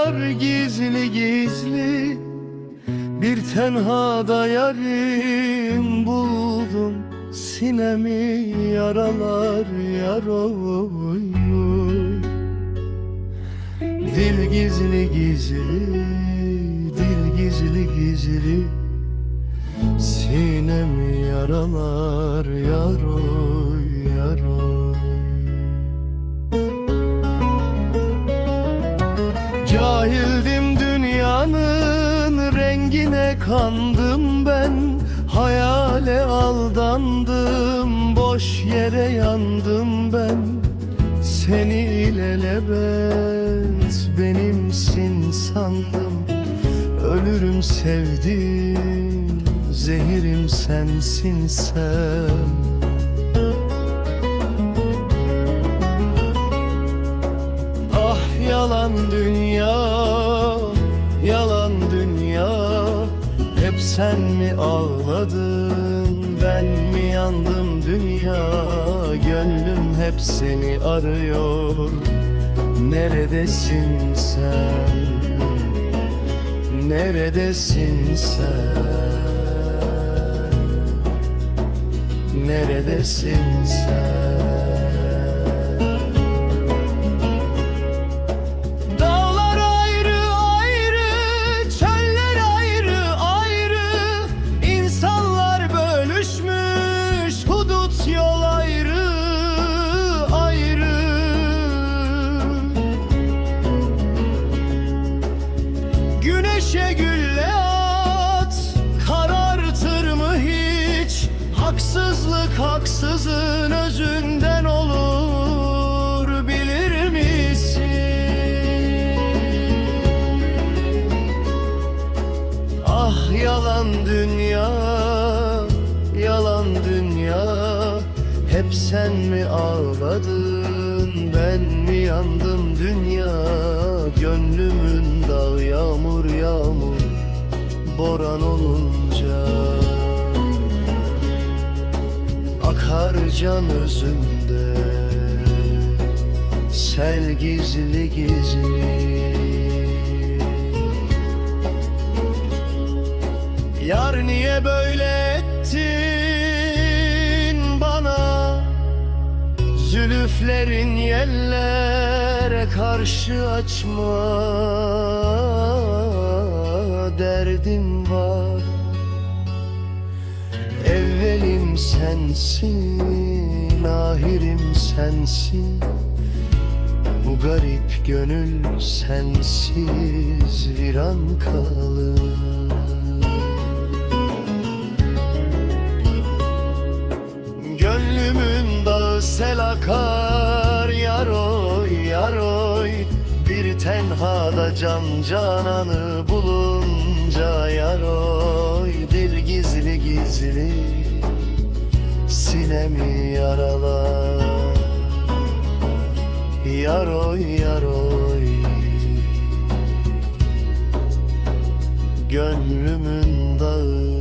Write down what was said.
yar gizli gizli, bir tenhada yarim buldum. Sinemi yaralar yar oy oy. Dil gizli gizli, dil gizli gizli, sinemi yaralar yar oy yar oy. Cahildim dünyanın rengine, kandım ben. Hayale aldandım, boş yere yandım ben. Seni ilelebet benimsin sandım. Ölürüm sevdim, zehirim sensin sen. Ah yalan dünya, yalan dünya. Hep sen mi ağladın, ben mi yandım dünya? Gönlüm hep seni arıyor. Neredesin sen? Neredesin sen? Neredesin sen? Güneşe gülle at, karartır mı hiç? Haksızlık haksızın özünden olur, bilir misin? Ah yalan dünya, yalan dünya. Hep sen mi ağladın, ben mi yandım dünya? Gönlümün dağ yağmur yağmur, boran olunca akar can özümde, sel gizli gizli. Yar niye böyle ettin bana? Zülüflerin yellere karşı açma. Derdim var, evvelim sensin, ahirim sensin. Bu garip gönül sensiz viran kalır. Gönlümün dağı sel akar yar oy yar oy. Bir tenhada can cananı bulunca yar oy. Dil gizli gizli, sinemi yaralar yar oy yar oy. Gönlümün dağı